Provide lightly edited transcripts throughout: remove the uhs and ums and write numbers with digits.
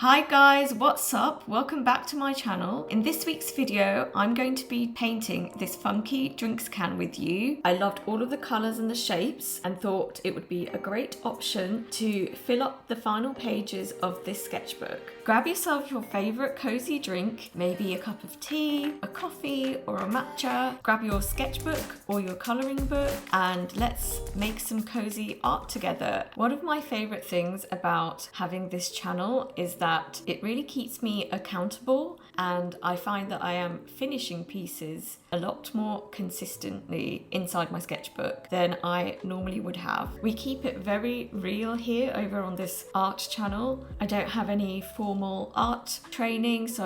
Hi guys, what's up? Welcome back to my channel. In this week's video, I'm going to be painting this funky drinks can with you. I loved all of the colours and the shapes and thought it would be a great option to fill up the final pages of this sketchbook. Grab yourself your favourite cozy drink, maybe a cup of tea, a coffee or a matcha. Grab your sketchbook or your colouring book and let's make some cozy art together. One of my favourite things about having this channel is that it really keeps me accountable, and I find that I am finishing pieces a lot more consistently inside my sketchbook than I normally would have. We keep it very real here over on this art channel. I don't have any formal art training, so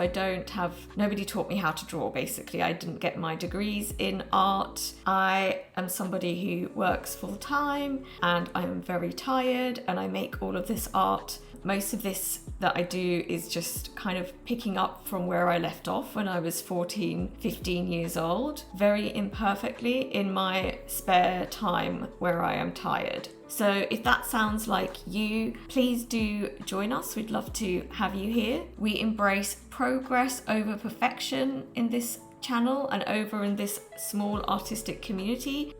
nobody taught me how to draw basically. I didn't get my degrees in art. I am somebody who works full time and I'm very tired, and I make all of this art. Most of this that I do is just kind of picking up from where I left off when I was 14, 15 years old, very imperfectly in my spare time where I am tired. So if that sounds like you, please do join us. We'd love to have you here. We embrace progress over perfection in this channel and over in this small artistic community.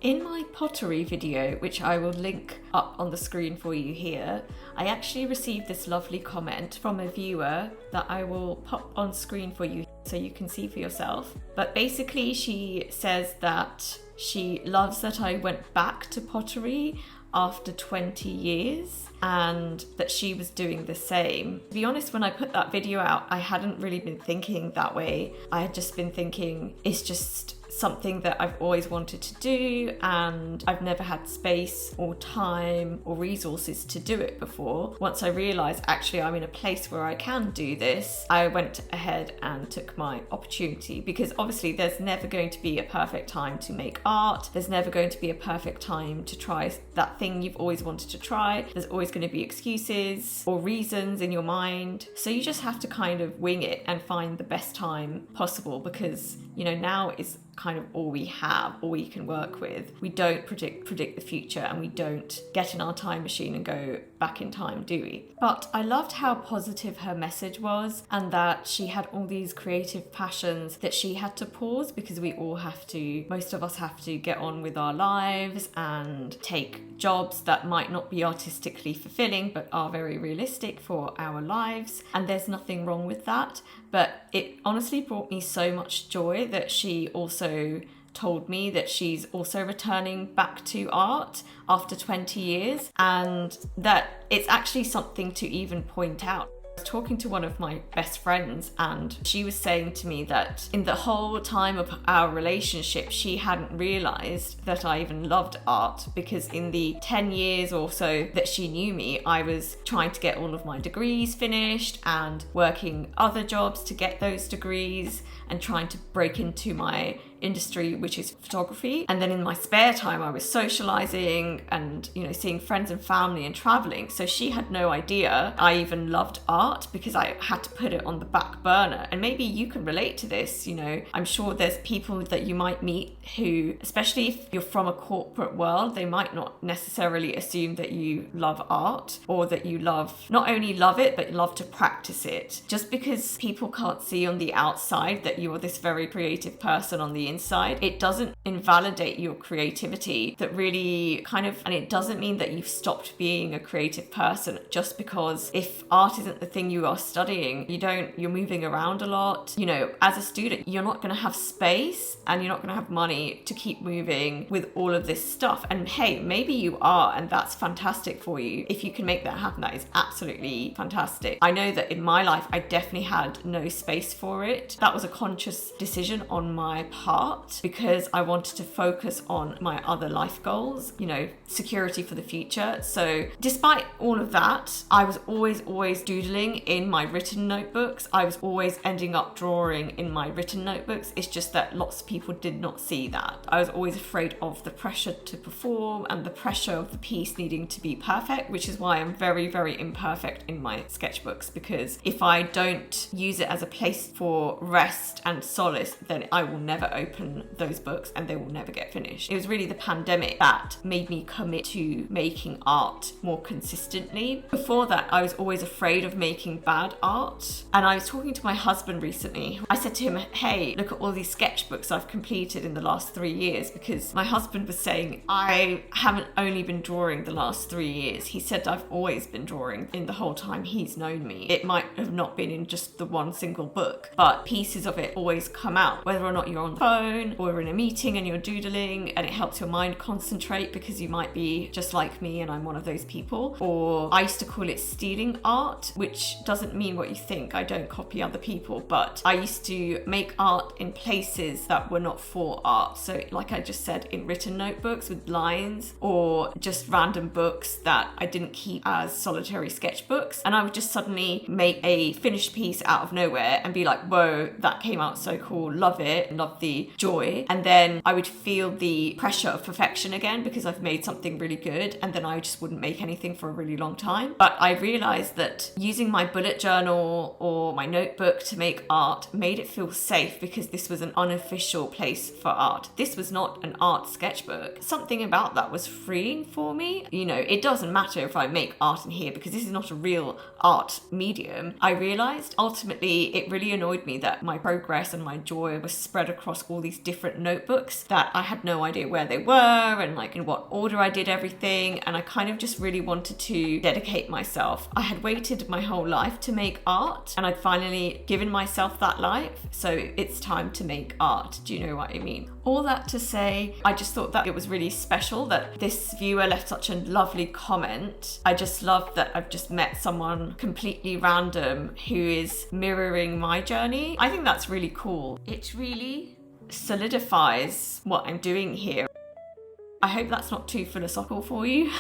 In my pottery video, which I will link up on the screen for you here, I actually received this lovely comment from a viewer that I will pop on screen for you so you can see for yourself. But basically she says that she loves that I went back to pottery after 20 years and that she was doing the same. To be honest, when I put that video out, I hadn't really been thinking that way. I had just been thinking it's just something that I've always wanted to do, and I've never had space or time or resources to do it before. Once I realised actually I'm in a place where I can do this, I went ahead and took my opportunity, because obviously there's never going to be a perfect time to make art. There's never going to be a perfect time to try that thing you've always wanted to try. There's always going to be excuses or reasons in your mind. So you just have to kind of wing it and find the best time possible, because now is kind of all we have, all we can work with. We don't predict the future, and we don't get in our time machine and go back in time, do we? But I loved how positive her message was, and that she had all these creative passions that she had to pause, because most of us have to get on with our lives and take jobs that might not be artistically fulfilling but are very realistic for our lives, and there's nothing wrong with that. But it honestly brought me so much joy that she also told me that she's also returning back to art after 20 years, and that it's actually something to even point out. I was talking to one of my best friends, and she was saying to me that in the whole time of our relationship, she hadn't realised that I even loved art, because in the 10 years or so that she knew me, I was trying to get all of my degrees finished and working other jobs to get those degrees and trying to break into my industry, which is photography. And then in my spare time I was socializing and seeing friends and family and traveling. So she had no idea I even loved art, because I had to put it on the back burner. And maybe you can relate to this. I'm sure there's people that you might meet who, especially if you're from a corporate world, they might not necessarily assume that you love art, or that you not only love it but love to practice it. Just because people can't see on the outside that you're this very creative person on the inside, it doesn't invalidate your creativity. That really and it doesn't mean that you've stopped being a creative person just because if art isn't the thing you are studying, you're moving around a lot. As a student, you're not going to have space and you're not going to have money to keep moving with all of this stuff. And hey, maybe you are, and that's fantastic for you. If you can make that happen, that is absolutely fantastic. I know that in my life, I definitely had no space for it. That was a conscious decision on my part, because I wanted to focus on my other life goals, security for the future. So despite all of that, I was always doodling in my written notebooks. I was always ending up drawing in my written notebooks. It's just that lots of people did not see that. I was always afraid of the pressure to perform and the pressure of the piece needing to be perfect, which is why I'm very, very imperfect in my sketchbooks, because if I don't use it as a place for rest and solace, then I will never open those books and they will never get finished. It was really the pandemic that made me commit to making art more consistently. Before that, I was always afraid of making bad art. And I was talking to my husband recently. I said to him, hey, look at all these sketchbooks I've completed in the last 3 years, because my husband was saying, I haven't only been drawing the last 3 years. He said I've always been drawing in the whole time he's known me. It might have not been in just the one single book, but pieces of it always come out, whether or not you're on the phone or in a meeting and you're doodling, and it helps your mind concentrate because you might be just like me and I'm one of those people. Or I used to call it stealing art, which doesn't mean what you think. I don't copy other people, but I used to make art in places that were not for art. So like I just said, in written notebooks with lines, or just random books that I didn't keep as solitary sketchbooks. And I would just suddenly make a finished piece out of nowhere and be like, whoa, that came out so cool, love it, love the joy. And then I would feel the pressure of perfection again because I've made something really good, and then I just wouldn't make anything for a really long time. But I realized that using my bullet journal or my notebook to make art made it feel safe, because this was an unofficial place for art. This was not an art sketchbook. Something about that was freeing for me. You know, it doesn't matter if I make art in here because this is not a real art medium. I realized ultimately it really annoyed me that my progress and my joy was spread across all these different notebooks that I had no idea where they were and like in what order I did everything. And I kind of just really wanted to dedicate myself. I had waited my whole life to make art, and I'd finally given myself that life. So it's time to make art. Do you know what I mean? All that to say, I just thought that it was really special that this viewer left such a lovely comment. I just love that I've just met someone completely random who is mirroring my journey. I think that's really cool. It really solidifies what I'm doing here. I hope that's not too philosophical for you.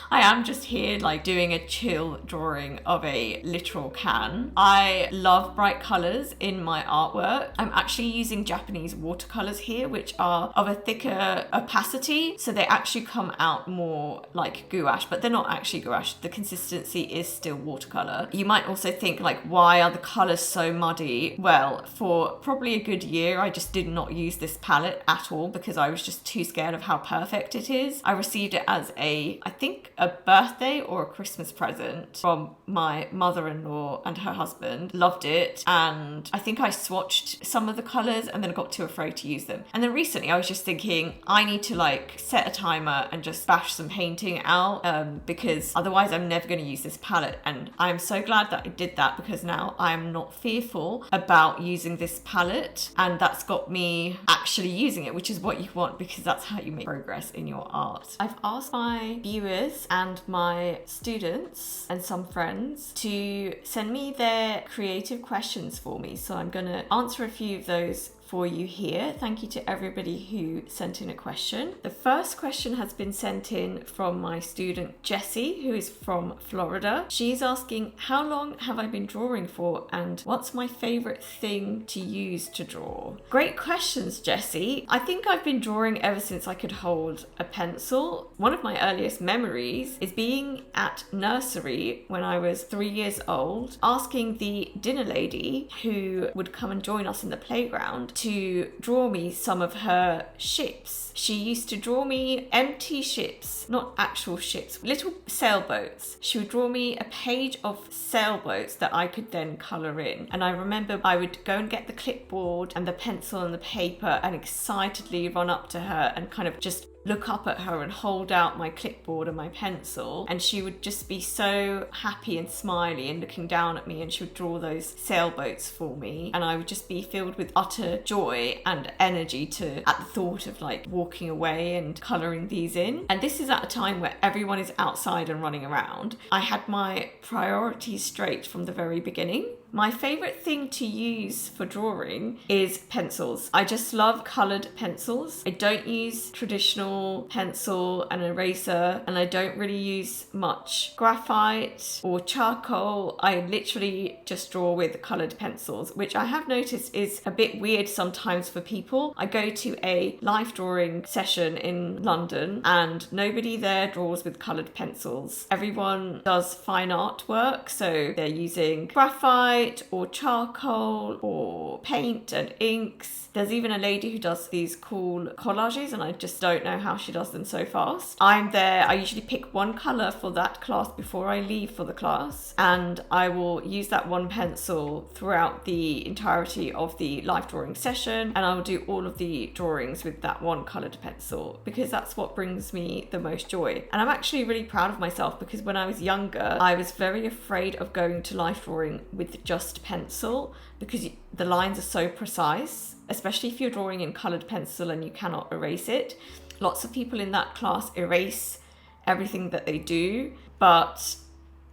I am just here like doing a chill drawing of a literal can. I love bright colours in my artwork. I'm actually using Japanese watercolours here, which are of a thicker opacity, so they actually come out more like gouache, but they're not actually gouache. The consistency is still watercolour. You might also think like, why are the colours so muddy? Well, for probably a good year, I just did not use this palette at all because I was just too scared of how perfect it is. I received it as I think a birthday or a Christmas present from my mother-in-law and her husband. Loved it, and I think I swatched some of the colours and then got too afraid to use them. And then recently I was just thinking I need to like set a timer and just bash some painting out because otherwise I'm never going to use this palette. And I'm so glad that I did that, because now I'm not fearful about using this palette, and that's got me actually using it, which is what you want, because that's how you make progress in your art. I've asked my viewers and my students and some friends to send me their creative questions for me, so I'm gonna answer a few of those for you here. Thank you to everybody who sent in a question. The first question has been sent in from my student Jessie, who is from Florida. She's asking, how long have I been drawing for, and what's my favorite thing to use to draw? Great questions, Jessie. I think I've been drawing ever since I could hold a pencil. One of my earliest memories is being at nursery when I was 3 years old, asking the dinner lady who would come and join us in the playground to draw me some of her ships. She used to draw me empty ships, not actual ships, little sailboats. She would draw me a page of sailboats that I could then colour in. And I remember I would go and get the clipboard and the pencil and the paper and excitedly run up to her and kind of just look up at her and hold out my clipboard and my pencil, and she would just be so happy and smiley and looking down at me, and she would draw those sailboats for me, and I would just be filled with utter joy and energy at the thought of like walking away and colouring these in. And this is at a time where everyone is outside and running around. I had my priorities straight from the very beginning. My favourite thing to use for drawing is pencils. I just love coloured pencils. I don't use traditional pencil and eraser, and I don't really use much graphite or charcoal. I literally just draw with coloured pencils, which I have noticed is a bit weird sometimes for people. I go to a life drawing session in London and nobody there draws with coloured pencils. Everyone does fine art work, so they're using graphite white or charcoal or paint and inks. There's even a lady who does these cool collages, and I just don't know how she does them so fast. I'm there, I usually pick one colour for that class before I leave for the class, and I will use that one pencil throughout the entirety of the life drawing session, and I will do all of the drawings with that one coloured pencil because that's what brings me the most joy. And I'm actually really proud of myself because when I was younger, I was very afraid of going to life drawing with just pencil because the lines are so precise, especially if you're drawing in coloured pencil and you cannot erase it. Lots of people in that class erase everything that they do, but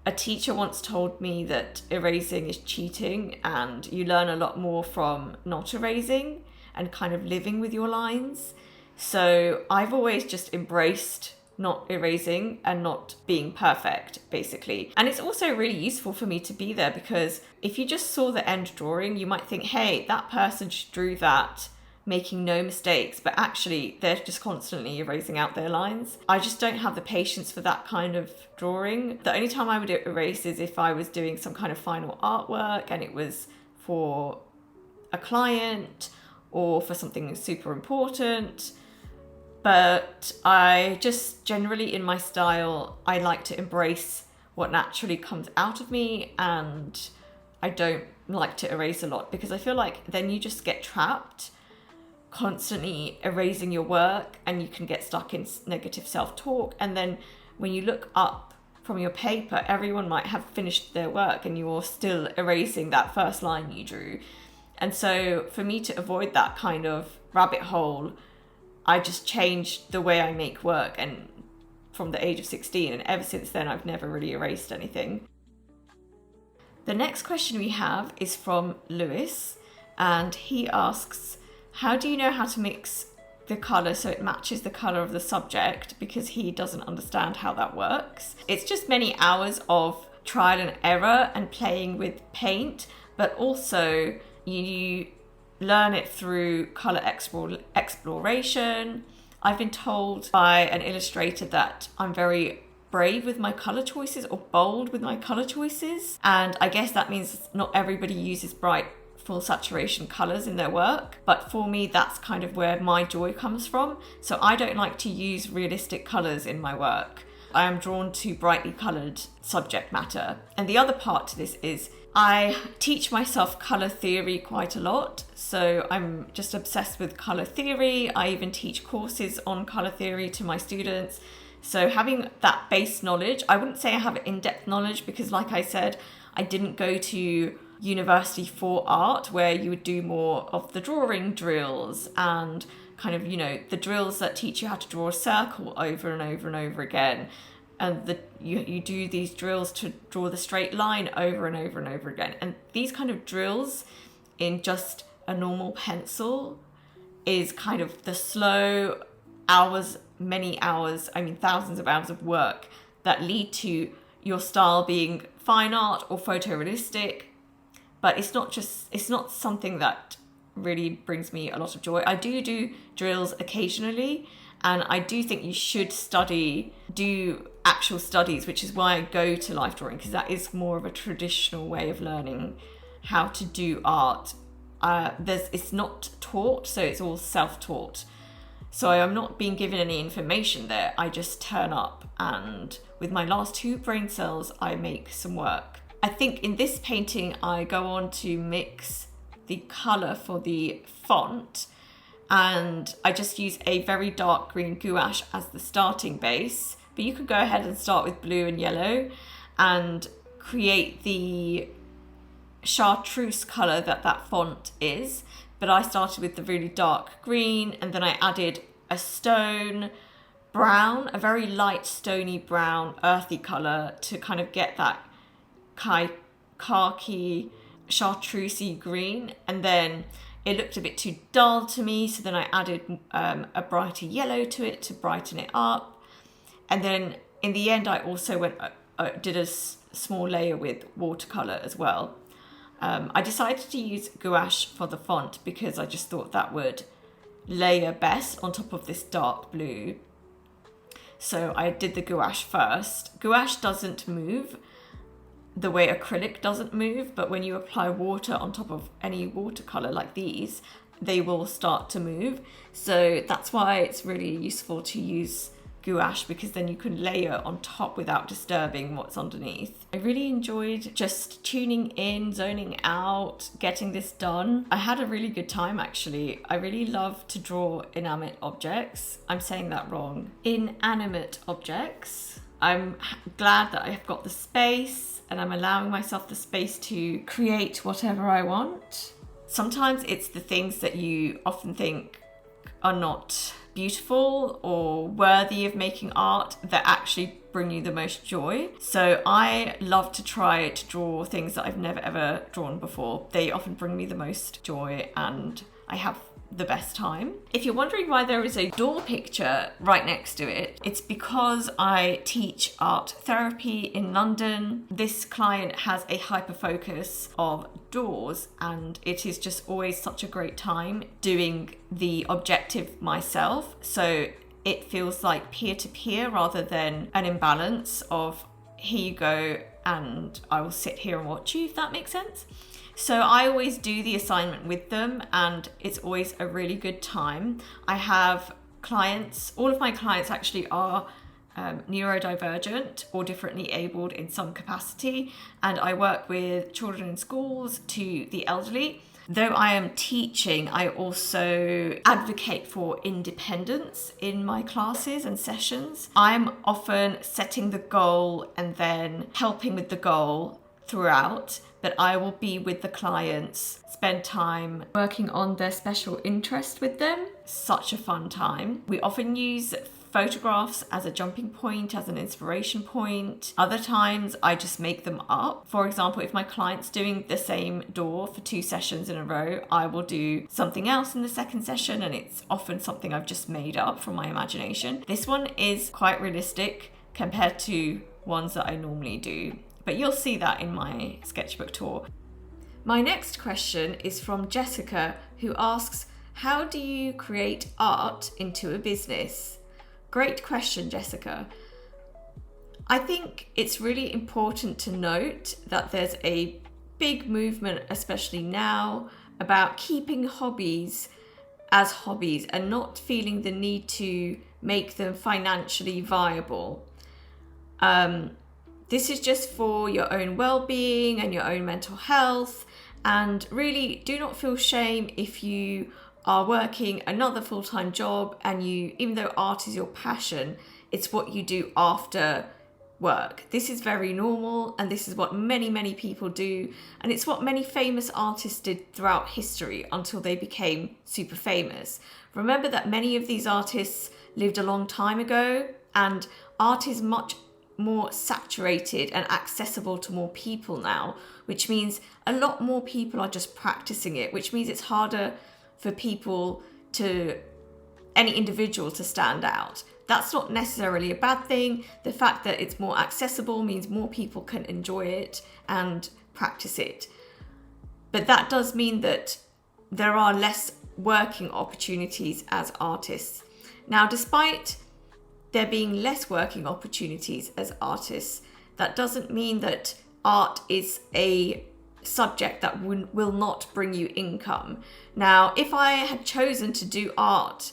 a teacher once told me that erasing is cheating and you learn a lot more from not erasing and kind of living with your lines. So I've always just embraced not erasing and not being perfect, basically. And it's also really useful for me to be there because if you just saw the end drawing, you might think, hey, that person just drew that making no mistakes, but actually they're just constantly erasing out their lines. I just don't have the patience for that kind of drawing. The only time I would erase is if I was doing some kind of final artwork and it was for a client or for something super important. But I just generally in my style, I like to embrace what naturally comes out of me, and I don't like to erase a lot because I feel like then you just get trapped constantly erasing your work and you can get stuck in negative self-talk. And then when you look up from your paper, everyone might have finished their work and you're still erasing that first line you drew. And so for me to avoid that kind of rabbit hole, I just changed the way I make work, and from the age of 16, and ever since then I've never really erased anything. The next question we have is from Lewis, and he asks, how do you know how to mix the colour so it matches the colour of the subject? Because he doesn't understand how that works. It's just many hours of trial and error and playing with paint, but also you learn it through colour exploration. I've been told by an illustrator that I'm very brave with my colour choices or bold with my colour choices. And I guess that means not everybody uses bright full saturation colours in their work. But for me, that's kind of where my joy comes from. So I don't like to use realistic colours in my work. I am drawn to brightly coloured subject matter. And the other part to this is I teach myself colour theory quite a lot, so I'm just obsessed with colour theory. I even teach courses on colour theory to my students. So having that base knowledge, I wouldn't say I have in-depth knowledge because like I said, I didn't go to university for art where you would do more of the drawing drills and kind of, you know, the drills that teach you how to draw a circle over and over and over again. And you do these drills to draw the straight line over and over and over again. And these kind of drills in just a normal pencil is kind of the slow hours, many hours, I mean thousands of hours of work that lead to your style being fine art or photorealistic. But it's not something that really brings me a lot of joy. I do drills occasionally, and I do think you should do actual studies, which is why I go to life drawing, because that is more of a traditional way of learning how to do art. It's not taught, so it's all self-taught. So I'm not being given any information there. I just turn up, and with my last 2 brain cells, I make some work. I think in this painting, I go on to mix the colour for the font, and I just use a very dark green gouache as the starting base. But you could go ahead and start with blue and yellow and create the chartreuse colour that font is. But I started with the really dark green, and then I added a stone brown, a very light stony brown, earthy colour to kind of get that khaki, chartreusey green. And then it looked a bit too dull to me, so then I added a brighter yellow to it to brighten it up. And then in the end, I also did a small layer with watercolour as well. I decided to use gouache for the font because I just thought that would layer best on top of this dark blue. So I did the gouache first. Gouache doesn't move. the way acrylic doesn't move, but when you apply water on top of any watercolor like these, they will start to move. So that's why it's really useful to use gouache, because then you can layer on top without disturbing what's underneath. I really enjoyed just tuning in, zoning out, getting this done. I had a really good time actually. I really love to draw inanimate objects. I'm saying that wrong. Inanimate objects. I'm glad that I've got the space and I'm allowing myself the space to create whatever I want. Sometimes it's the things that you often think are not beautiful or worthy of making art that actually bring you the most joy. So I love to try to draw things that I've never ever drawn before. They often bring me the most joy and I have the best time. If you're wondering why there is a door picture right next to it, it's because I teach art therapy in London. This client has a hyper focus of doors and it is just always such a great time doing the objective myself. So it feels like peer-to-peer rather than an imbalance of here you go and I will sit here and watch you, if that makes sense. So I always do the assignment with them and it's always a really good time. I have clients, all of my clients actually are neurodivergent or differently abled in some capacity, and I work with children in schools to the elderly. Though I am teaching, I also advocate for independence in my classes and sessions. I'm often setting the goal and then helping with the goal throughout, but I will be with the clients, spend time working on their special interest with them. Such a fun time. We often use photographs as a jumping point, as an inspiration point. Other times I just make them up. For example, if my client's doing the same door for 2 sessions in a row, I will do something else in the second session, and it's often something I've just made up from my imagination. This one is quite realistic compared to ones that I normally do, but you'll see that in my sketchbook tour. My next question is from Jessica, who asks, how do you create art into a business? Great question, Jessica. I think it's really important to note that there's a big movement, especially now, about keeping hobbies as hobbies and not feeling the need to make them financially viable. This is just for your own well-being and your own mental health, and really do not feel shame if you are working another full-time job and you, even though art is your passion, it's what you do after work. This is very normal and this is what many people do, and it's what many famous artists did throughout history until they became super famous. Remember that many of these artists lived a long time ago, and art is much more saturated and accessible to more people now, which means a lot more people are just practicing it, which means it's harder for any individual to stand out. That's not necessarily a bad thing. The fact that it's more accessible means more people can enjoy it and practice it. But that does mean that there are less working opportunities as artists. Now, despite there being less working opportunities as artists, that doesn't mean that art is a subject that will not bring you income. Now, if I had chosen to do art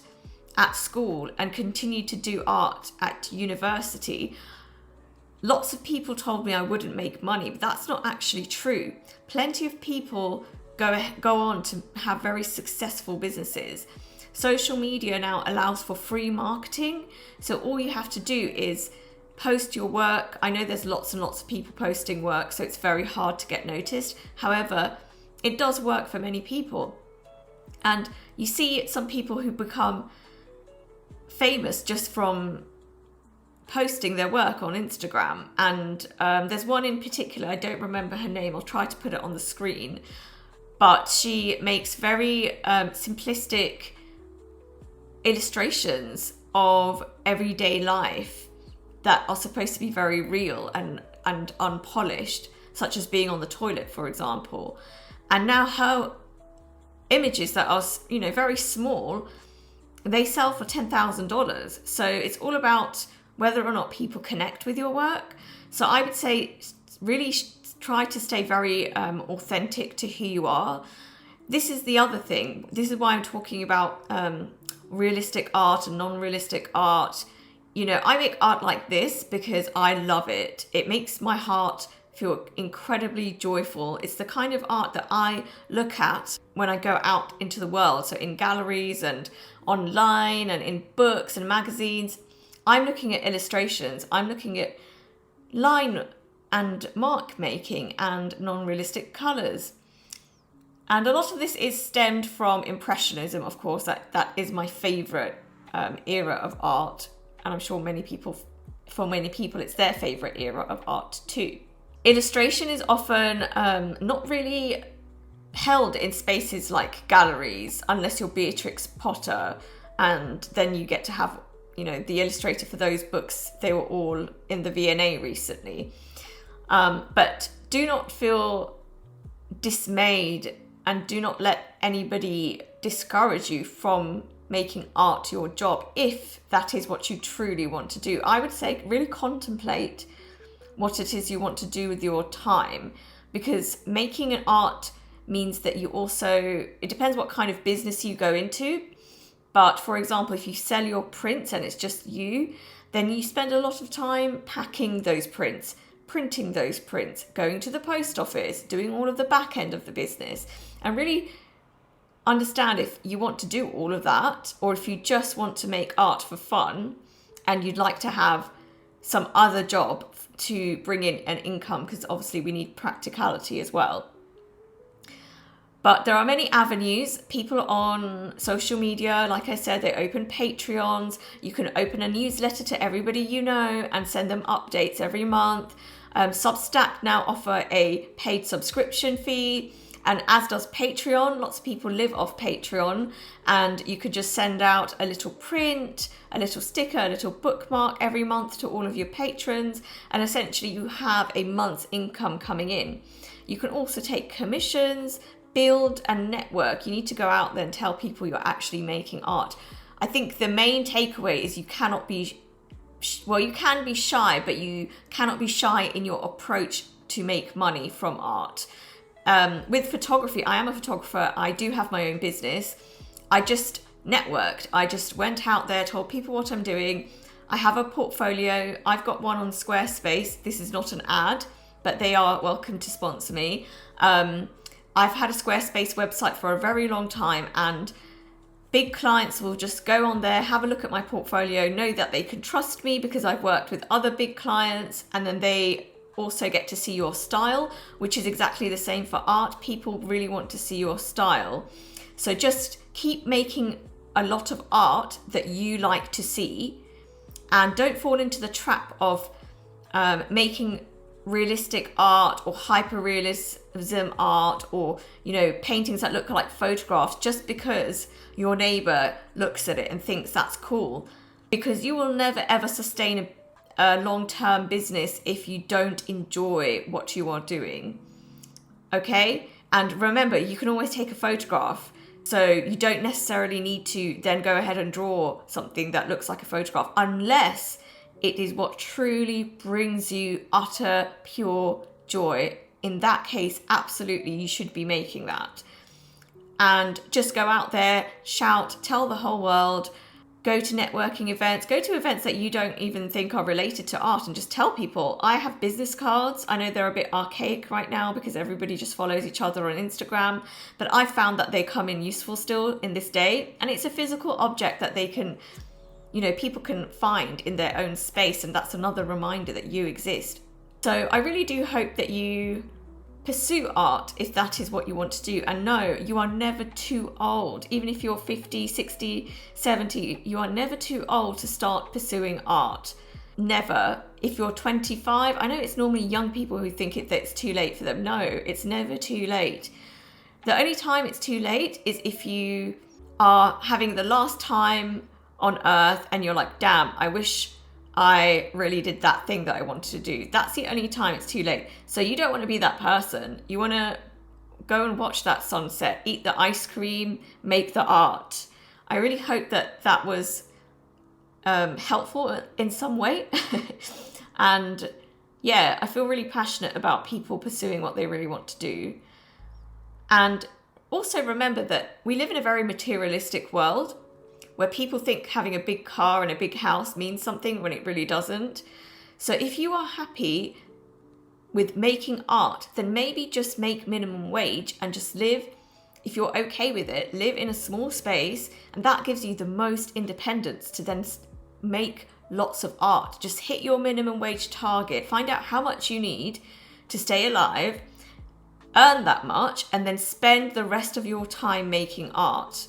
at school and continued to do art at university, lots of people told me I wouldn't make money, but that's not actually true. Plenty of people go on to have very successful businesses. Social media now allows for free marketing, so all you have to do is post your work. I know there's lots and lots of people posting work, so it's very hard to get noticed. However, it does work for many people. And you see some people who become famous just from posting their work on Instagram. And there's one in particular, I don't remember her name, I'll try to put it on the screen. But she makes very simplistic illustrations of everyday life that are supposed to be very real and unpolished, such as being on the toilet, for example. And now her images that are, very small, they sell for $10,000. So it's all about whether or not people connect with your work. So I would say really try to stay very authentic to who you are. This is the other thing. This is why I'm talking about realistic art and non-realistic art. You know, I make art like this because I love it. It makes my heart feel incredibly joyful. It's the kind of art that I look at when I go out into the world. So in galleries and online and in books and magazines, I'm looking at illustrations. I'm looking at line and mark making and non-realistic colours. And a lot of this is stemmed from Impressionism, of course. That is my favourite era of art. And I'm sure for many people, it's their favourite era of art too. Illustration is often not really held in spaces like galleries, unless you're Beatrix Potter, and then you get to have, you know, the illustrator for those books. They were all in the V&A recently. But do not feel dismayed, and do not let anybody discourage you from making art your job if that is what you truly want to do. I would say really contemplate what it is you want to do with your time, because making an art means that you also, it depends what kind of business you go into, but for example, if you sell your prints and it's just you, then you spend a lot of time packing those prints, printing those prints, going to the post office, doing all of the back end of the business, and really understand if you want to do all of that, or if you just want to make art for fun and you'd like to have some other job to bring in an income, because obviously we need practicality as well. But there are many avenues. People on social media, like I said, they open Patreons. You can open a newsletter to everybody you know and send them updates every month. Substack now offer a paid subscription fee, and as does Patreon. Lots of people live off Patreon, and you could just send out a little print, a little sticker, a little bookmark every month to all of your patrons, and essentially you have a month's income coming in. You can also take commissions, build and network. You need to go out there and tell people you're actually making art. I think the main takeaway is you cannot be, well, you can be shy, but you cannot be shy in your approach to make money from art. With photography, I am a photographer. I do have my own business. I just networked. I just went out there, told people what I'm doing. I have a portfolio. I've got one on Squarespace. This is not an ad, but they are welcome to sponsor me. I've had a Squarespace website for a very long time, and big clients will just go on there, have a look at my portfolio, know that they can trust me because I've worked with other big clients, and then they also get to see your style, which is exactly the same for art. People really want to see your style. So just keep making a lot of art that you like to see, and don't fall into the trap of making realistic art or hyper-realism art, or, you know, paintings that look like photographs just because your neighbor looks at it and thinks that's cool, because you will never ever sustain a long-term business if you don't enjoy what you are doing. Okay? And remember, you can always take a photograph, so you don't necessarily need to then go ahead and draw something that looks like a photograph, unless it is what truly brings you utter pure joy. In that case, absolutely, you should be making that. And just go out there, shout, tell the whole world, go to networking events, go to events that you don't even think are related to art, and just tell people. I have business cards. I know they're a bit archaic right now because everybody just follows each other on Instagram, but I found that they come in useful still in this day, and it's a physical object that they can, you know, people can find in their own space, and that's another reminder that you exist. So I really do hope that you pursue art if that is what you want to do. And no, you are never too old. Even if you're 50, 60, 70, you are never too old to start pursuing art. Never. If you're 25, I know it's normally young people who think that it's too late for them. No, it's never too late. The only time it's too late is if you are having the last time on earth and you're like, damn, I wish I really did that thing that I wanted to do. That's the only time it's too late. So you don't want to be that person. You want to go and watch that sunset, eat the ice cream, make the art. I really hope that that was helpful in some way. And yeah, I feel really passionate about people pursuing what they really want to do. And also remember that we live in a very materialistic world where people think having a big car and a big house means something when it really doesn't. So if you are happy with making art, then maybe just make minimum wage and just live, if you're okay with it, live in a small space, and that gives you the most independence to then make lots of art. Just hit your minimum wage target, find out how much you need to stay alive, earn that much, and then spend the rest of your time making art.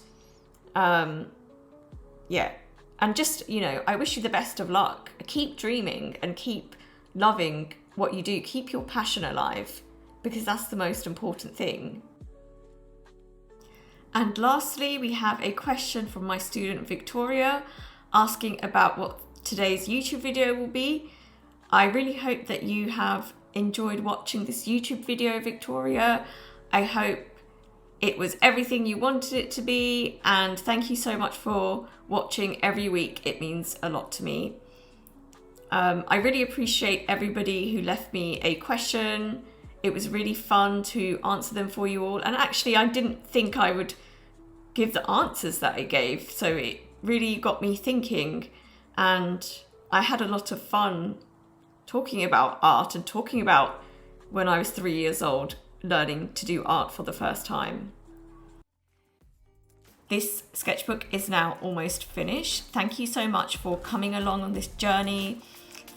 Yeah, and just, you know, I wish you the best of luck. Keep dreaming and keep loving what you do. Keep your passion alive, because that's the most important thing. And lastly, we have a question from my student Victoria asking about what today's YouTube video will be. I really hope that you have enjoyed watching this YouTube video, Victoria. I hope it was everything you wanted it to be, and thank you so much for watching every week. It means a lot to me. I really appreciate everybody who left me a question. It was really fun to answer them for you all, and actually I didn't think I would give the answers that I gave, so it really got me thinking, and I had a lot of fun talking about art and talking about when I was 3 years old learning to do art for the first time. This sketchbook is now almost finished. Thank you so much for coming along on this journey,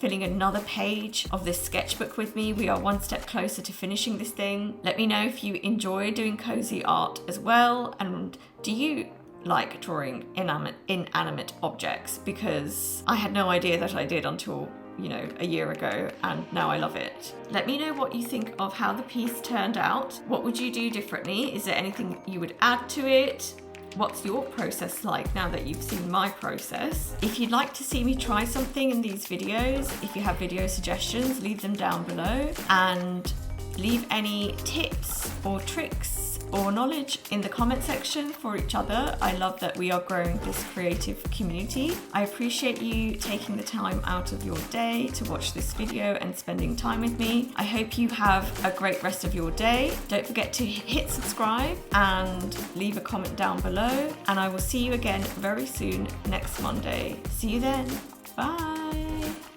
filling another page of this sketchbook with me. We are one step closer to finishing this thing. Let me know if you enjoy doing cozy art as well, and do you like drawing inanimate objects? Because I had no idea that I did until, you know, a year ago, and now I love it. Let me know what you think of how the piece turned out. What would you do differently? Is there anything you would add to it? What's your process like now that you've seen my process? If you'd like to see me try something in these videos, if you have video suggestions, leave them down below, and leave any tips or tricks or knowledge in the comment section for each other. I love that we are growing this creative community. I appreciate you taking the time out of your day to watch this video and spending time with me. I hope you have a great rest of your day. Don't forget to hit subscribe and leave a comment down below, and I will see you again very soon next Monday. See you then. Bye.